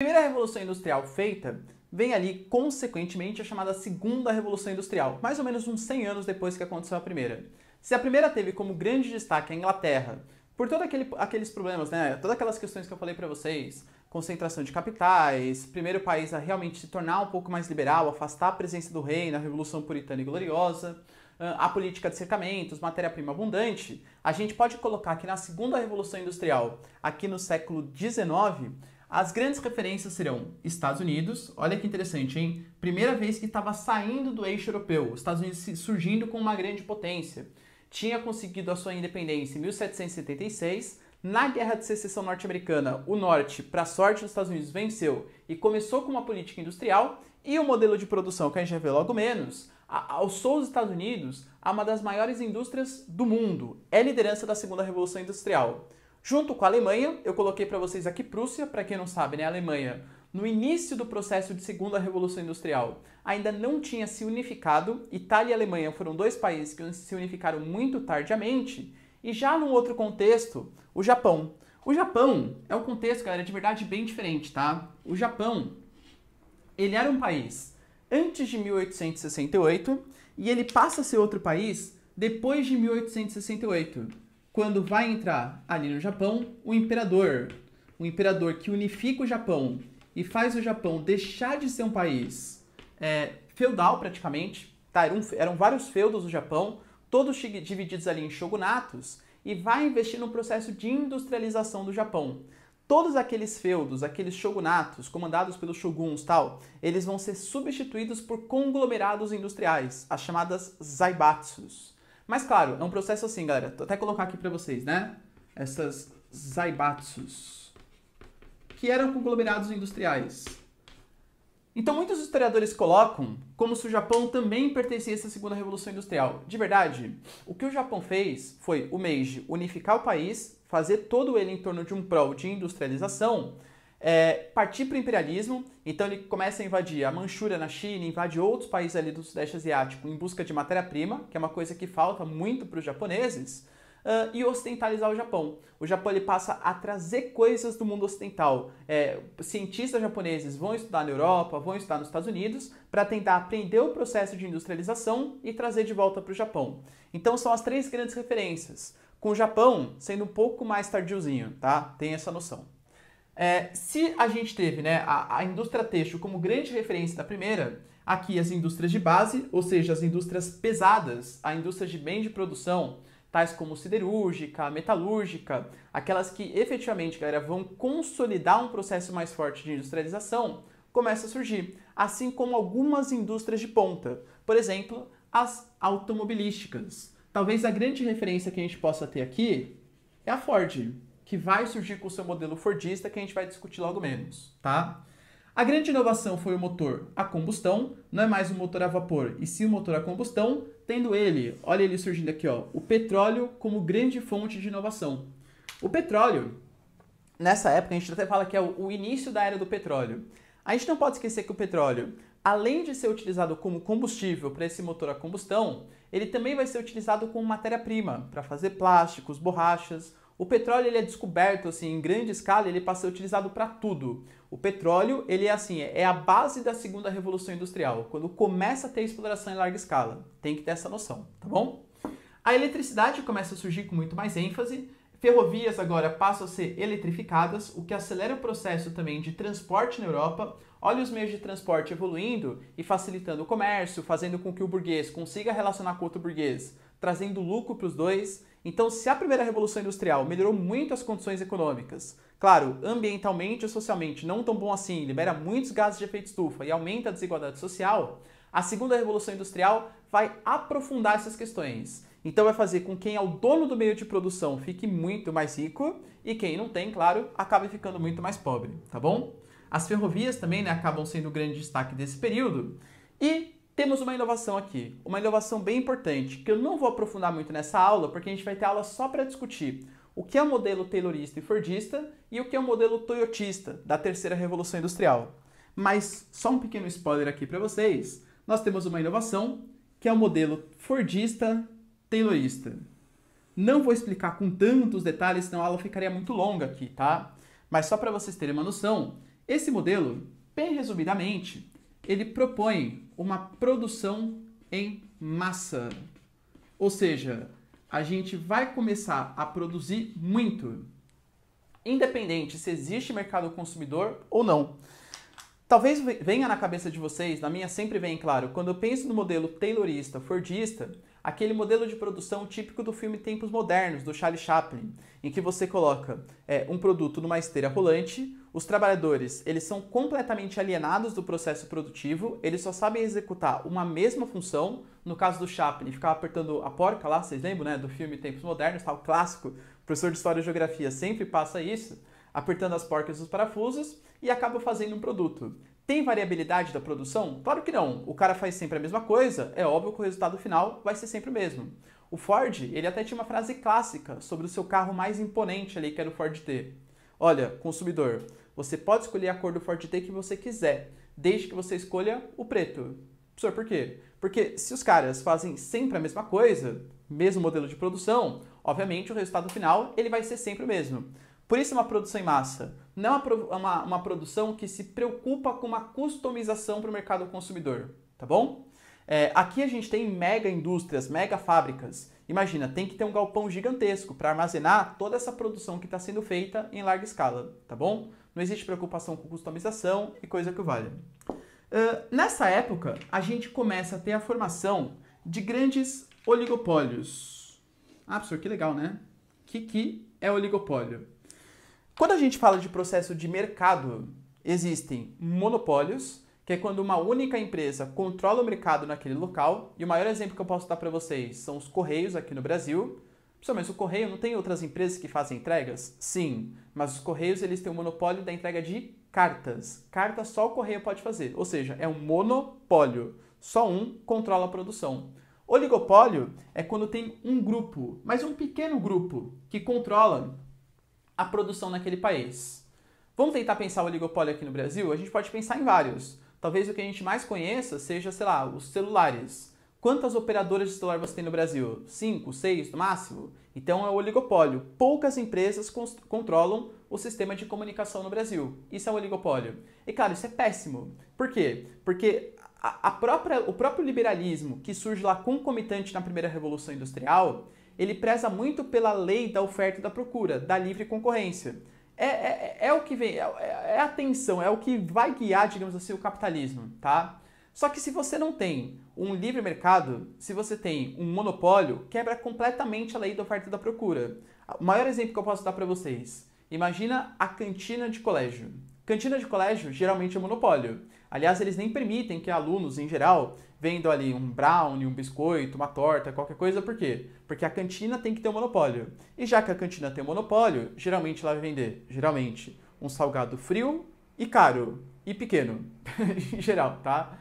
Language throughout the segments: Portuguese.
A primeira revolução industrial feita vem ali, consequentemente, a chamada Segunda Revolução Industrial, mais ou menos uns 100 anos depois que aconteceu a primeira. Se a primeira teve como grande destaque a Inglaterra, por todos aqueles problemas, né, todas aquelas questões que eu falei para vocês, concentração de capitais, primeiro país a realmente se tornar um pouco mais liberal, afastar a presença do rei na Revolução Puritana e Gloriosa, a política de cercamentos, matéria-prima abundante, a gente pode colocar que na Segunda Revolução Industrial, aqui no século XIX, as grandes referências serão Estados Unidos, olha que interessante, hein? Primeira vez que estava saindo do eixo europeu, os Estados Unidos surgindo como uma grande potência. Tinha conseguido a sua independência em 1776, na Guerra de Secessão Norte-Americana, o Norte, para a sorte dos Estados Unidos, venceu e começou com uma política industrial, e o modelo de produção que a gente vai ver logo menos, alçou os Estados Unidos a uma das maiores indústrias do mundo, é liderança da Segunda Revolução Industrial. Junto com a Alemanha, eu coloquei para vocês aqui Prússia, para quem não sabe, né, a Alemanha, no início do processo de Segunda Revolução Industrial, ainda não tinha se unificado. Itália e Alemanha foram dois países que se unificaram muito tardiamente. E já num outro contexto, o Japão. O Japão é um contexto, galera, de verdade bem diferente, tá? O Japão, ele era um país antes de 1868 e ele passa a ser outro país depois de 1868. Quando vai entrar ali no Japão o imperador que unifica o Japão e faz o Japão deixar de ser um país feudal praticamente, tá? Eram vários feudos do Japão, todos divididos ali em shogunatos, e vai investir no processo de industrialização do Japão. Todos aqueles feudos, aqueles shogunatos comandados pelos shoguns tal, eles vão ser substituídos por conglomerados industriais, as chamadas zaibatsus. Mas claro, é um processo assim, galera. Vou até colocar aqui para vocês, né? Essas zaibatsus, que eram conglomerados industriais. Então muitos historiadores colocam como se o Japão também pertencesse à Segunda Revolução Industrial. De verdade, o que o Japão fez foi o Meiji unificar o país, fazer todo ele em torno de um prol de industrialização, partir para o imperialismo. Então ele começa a invadir a Manchúria na China, invade outros países ali do Sudeste Asiático em busca de matéria-prima, que é uma coisa que falta muito para os japoneses, e ocidentalizar o Japão. O Japão ele passa a trazer coisas do mundo ocidental. Cientistas japoneses vão estudar na Europa, vão estudar nos Estados Unidos, para tentar aprender o processo de industrialização e trazer de volta para o Japão. Então são as três grandes referências, com o Japão sendo um pouco mais tardiozinho, tá? Tem essa noção. Se a gente teve, né, a indústria têxtil como grande referência da primeira, aqui as indústrias de base, ou seja, as indústrias pesadas, a indústria de bem de produção, tais como siderúrgica, metalúrgica, aquelas que efetivamente, galera, vão consolidar um processo mais forte de industrialização, começa a surgir, assim como algumas indústrias de ponta, por exemplo, as automobilísticas. Talvez a grande referência que a gente possa ter aqui é a Ford, que vai surgir com o seu modelo Fordista, que a gente vai discutir logo menos, tá? A grande inovação foi o motor a combustão, não é mais um motor a vapor, e sim um motor a combustão, tendo ele, olha ele surgindo aqui, ó, o petróleo como grande fonte de inovação. O petróleo, nessa época, a gente até fala que é o início da era do petróleo. A gente não pode esquecer que o petróleo, além de ser utilizado como combustível para esse motor a combustão, ele também vai ser utilizado como matéria-prima para fazer plásticos, borrachas. O petróleo ele é descoberto assim, em grande escala, ele passa a ser utilizado para tudo. O petróleo ele é a base da Segunda Revolução Industrial, quando começa a ter exploração em larga escala. Tem que ter essa noção, tá bom? A eletricidade começa a surgir com muito mais ênfase. Ferrovias agora passam a ser eletrificadas, o que acelera o processo também de transporte na Europa. Olha os meios de transporte evoluindo e facilitando o comércio, fazendo com que o burguês consiga relacionar com outro burguês, trazendo lucro para os dois. Então, se a primeira Revolução Industrial melhorou muito as condições econômicas, claro, ambientalmente e socialmente não tão bom assim, libera muitos gases de efeito estufa e aumenta a desigualdade social, a segunda Revolução Industrial vai aprofundar essas questões. Então vai fazer com que quem é o dono do meio de produção fique muito mais rico e quem não tem, claro, acabe ficando muito mais pobre, tá bom? As ferrovias também, né, acabam sendo o grande destaque desse período. E temos uma inovação aqui, uma inovação bem importante, que eu não vou aprofundar muito nessa aula, porque a gente vai ter aula só para discutir o que é o modelo taylorista e fordista e o que é o modelo toyotista da terceira Revolução Industrial. Mas só um pequeno spoiler aqui para vocês, nós temos uma inovação que é o modelo fordista-taylorista. Não vou explicar com tantos detalhes, senão a aula ficaria muito longa aqui, tá? Mas só para vocês terem uma noção, Esse modelo, bem resumidamente, ele propõe uma produção em massa. Ou seja, a gente vai começar a produzir muito, independente se existe mercado consumidor ou não. Talvez venha na cabeça de vocês, na minha sempre vem claro, quando eu penso no modelo taylorista, fordista, aquele modelo de produção típico do filme Tempos Modernos, do Charlie Chaplin, em que você coloca um produto numa esteira rolante, os trabalhadores eles são completamente alienados do processo produtivo, eles só sabem executar uma mesma função. No caso do Chaplin, ficava apertando a porca lá, vocês lembram, né, do filme Tempos Modernos, tá, o clássico, o professor de História e Geografia sempre passa isso, apertando as porcas dos parafusos e acaba fazendo um produto. Tem variabilidade da produção? Claro que não. O cara faz sempre a mesma coisa, é óbvio que o resultado final vai ser sempre o mesmo. O Ford, ele até tinha uma frase clássica sobre o seu carro mais imponente ali, que era o Ford T. Olha, consumidor, você pode escolher a cor do Ford T que você quiser, desde que você escolha o preto. Professor, por quê? Porque se os caras fazem sempre a mesma coisa, mesmo modelo de produção, obviamente o resultado final ele vai ser sempre o mesmo. Por isso é uma produção em massa, não é uma produção que se preocupa com uma customização para o mercado consumidor, tá bom? Aqui a gente tem mega indústrias, mega fábricas. Imagina, tem que ter um galpão gigantesco para armazenar toda essa produção que está sendo feita em larga escala, tá bom? Não existe preocupação com customização e coisa que o valha. Nessa época, a gente começa a ter a formação de grandes oligopólios. Ah, professor, que legal, né? Que é oligopólio? Quando a gente fala de processo de mercado, existem monopólios, que é quando uma única empresa controla o mercado naquele local, e o maior exemplo que eu posso dar para vocês são os Correios aqui no Brasil. Mas o Correio não tem outras empresas que fazem entregas? Sim, mas os Correios eles têm o monopólio da entrega de cartas. Cartas só o Correio pode fazer, ou seja, é um monopólio. Só um controla a produção. Oligopólio é quando tem um grupo, mas um pequeno grupo, que controla a produção naquele país. Vamos tentar pensar o oligopólio aqui no Brasil? A gente pode pensar em vários. Talvez o que a gente mais conheça seja, sei lá, os celulares. Quantas operadoras de celular você tem no Brasil? 5, 6 no máximo? Então é o oligopólio. Poucas empresas controlam o sistema de comunicação no Brasil. Isso é o oligopólio. E claro, isso é péssimo. Por quê? Porque o próprio liberalismo, que surge lá concomitante na primeira Revolução Industrial, ele preza muito pela lei da oferta e da procura, da livre concorrência. É o que vem, é a tensão, é o que vai guiar, digamos assim, o capitalismo, tá? Só que se você não tem um livre mercado, se você tem um monopólio, quebra completamente a lei da oferta e da procura. O maior exemplo que eu posso dar para vocês, imagina a cantina de colégio. Cantina de colégio geralmente é monopólio. Aliás, eles nem permitem que alunos, em geral, vendam ali um brownie, um biscoito, uma torta, qualquer coisa. Por quê? Porque a cantina tem que ter um monopólio. E já que a cantina tem um monopólio, geralmente ela vai vender, um salgado frio e caro e pequeno, em geral, tá?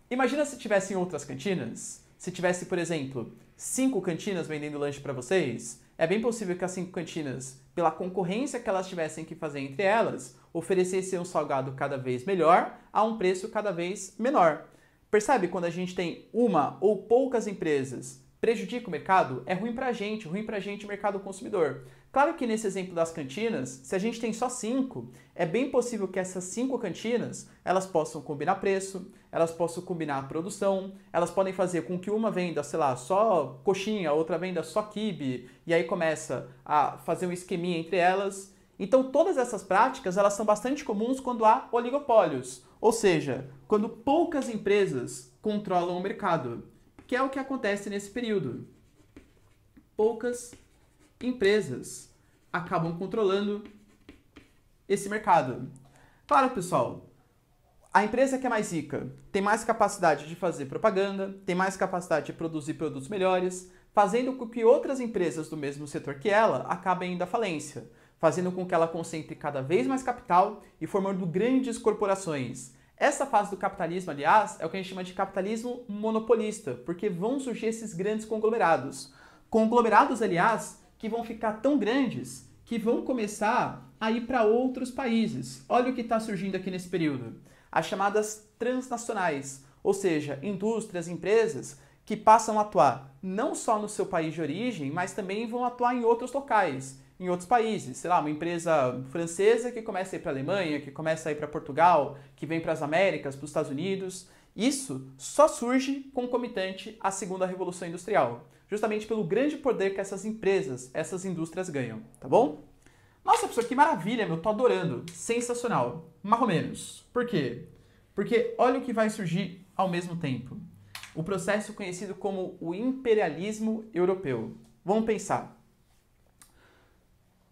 Imagina se tivessem outras cantinas. Se tivesse, por exemplo, 5 cantinas vendendo lanche para vocês, é bem possível que as 5 cantinas, pela concorrência que elas tivessem que fazer entre elas, oferecessem um salgado cada vez melhor a um preço cada vez menor. Percebe quando a gente tem uma ou poucas empresas prejudica o mercado? É ruim pra gente o mercado consumidor. Claro que nesse exemplo das cantinas, se a gente tem só 5, é bem possível que essas 5 cantinas, elas possam combinar preço, elas possam combinar a produção, elas podem fazer com que uma venda, sei lá, só coxinha, a outra venda só quibe, e aí começa a fazer um esqueminha entre elas. Então todas essas práticas, elas são bastante comuns quando há oligopólios, ou seja, quando poucas empresas controlam o mercado, que é o que acontece nesse período. Poucas empresas acabam controlando esse mercado. Claro, pessoal, a empresa que é mais rica tem mais capacidade de fazer propaganda, tem mais capacidade de produzir produtos melhores, fazendo com que outras empresas do mesmo setor que ela acabem indo à falência, fazendo com que ela concentre cada vez mais capital e formando grandes corporações. Essa fase do capitalismo, aliás, é o que a gente chama de capitalismo monopolista, porque vão surgir esses grandes conglomerados. Conglomerados, aliás, que vão ficar tão grandes que vão começar a ir para outros países. Olha o que está surgindo aqui nesse período. As chamadas transnacionais, ou seja, indústrias, empresas que passam a atuar não só no seu país de origem, mas também vão atuar em outros locais. em outros países. Sei lá, uma empresa francesa que começa a ir para a Alemanha, que começa a ir para Portugal, que vem para as Américas, para os Estados Unidos. Isso só surge concomitante à segunda revolução industrial, justamente pelo grande poder que essas empresas, essas indústrias ganham, tá bom? Nossa, professor, que maravilha, meu, tô adorando. Sensacional. Mais ou menos. Por quê? Porque olha o que vai surgir ao mesmo tempo. O processo conhecido como o imperialismo europeu. Vamos pensar.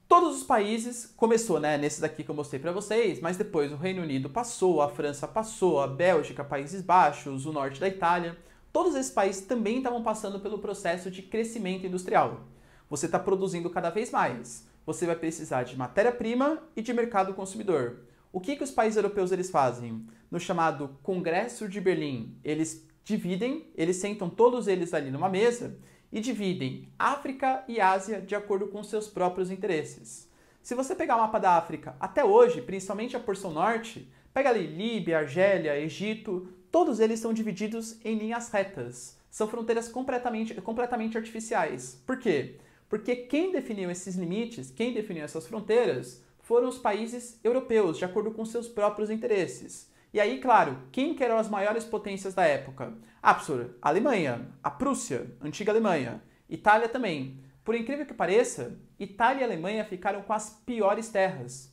Todos os países, começou, né, nesse daqui que eu mostrei para vocês, mas depois o Reino Unido passou, a França passou, a Bélgica, Países Baixos, o norte da Itália, todos esses países também estavam passando pelo processo de crescimento industrial. Você está produzindo cada vez mais, você vai precisar de matéria-prima e de mercado consumidor. O que os países europeus eles fazem? No chamado Congresso de Berlim, eles dividem, eles sentam todos eles ali numa mesa e dividem África e Ásia de acordo com seus próprios interesses. Se você pegar o mapa da África até hoje, principalmente a porção norte, pega ali Líbia, Argélia, Egito, todos eles são divididos em linhas retas. São fronteiras completamente artificiais. Por quê? Porque quem definiu esses limites, quem definiu essas fronteiras, foram os países europeus, de acordo com seus próprios interesses. E aí, claro, quem que eram as maiores potências da época? Ah, professor, a Alemanha, a Prússia, a antiga Alemanha, Itália também. Por incrível que pareça, Itália e Alemanha ficaram com as piores terras.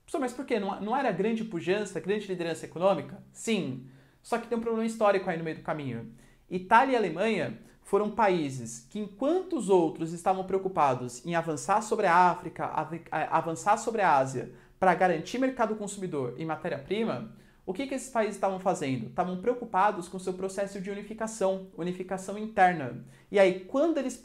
Professor, mas por quê? Não era grande pujança, grande liderança econômica? Sim, só que tem um problema histórico aí no meio do caminho. Itália e Alemanha foram países que, enquanto os outros estavam preocupados em avançar sobre a África, avançar sobre a Ásia, para garantir mercado consumidor e matéria-prima, o que esses países estavam fazendo? Estavam preocupados com o seu processo de unificação interna. E aí, quando eles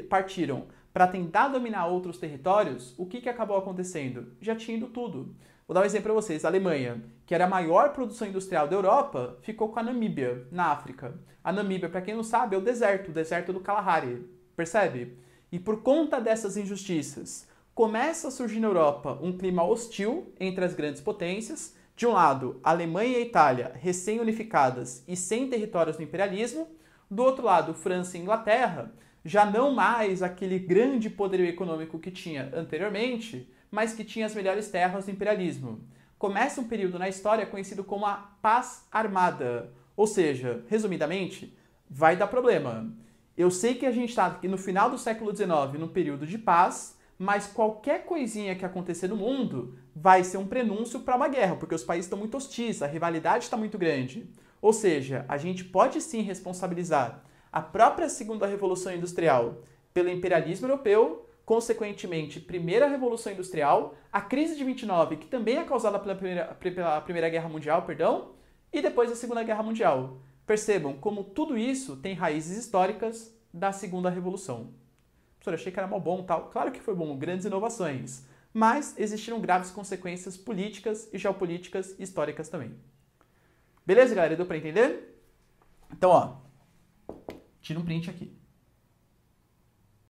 partiram para tentar dominar outros territórios, o que acabou acontecendo? Já tinha ido tudo. Vou dar um exemplo para vocês. A Alemanha, que era a maior produção industrial da Europa, ficou com a Namíbia, na África. A Namíbia, para quem não sabe, é o deserto do Kalahari. Percebe? E por conta dessas injustiças, começa a surgir na Europa um clima hostil entre as grandes potências. De um lado, Alemanha e a Itália recém-unificadas e sem territórios do imperialismo. Do outro lado, França e Inglaterra, já não mais aquele grande poderio econômico que tinha anteriormente, mas que tinha as melhores terras do imperialismo. Começa um período na história conhecido como a Paz Armada. Ou seja, resumidamente, vai dar problema. Eu sei que a gente está aqui no final do século XIX, num período de paz, mas qualquer coisinha que acontecer no mundo vai ser um prenúncio para uma guerra, porque os países estão muito hostis, a rivalidade está muito grande. Ou seja, a gente pode sim responsabilizar a própria Segunda Revolução Industrial pelo imperialismo europeu, consequentemente, Primeira Revolução Industrial, a crise de 29, que também é causada pela Primeira Guerra Mundial, e depois a Segunda Guerra Mundial. Percebam como tudo isso tem raízes históricas da Segunda Revolução. Professor, achei que era mó bom, tal. Claro que foi bom, grandes inovações. Mas existiram graves consequências políticas e geopolíticas históricas também. Beleza, galera? Deu para entender? Então, ó, tira um print aqui.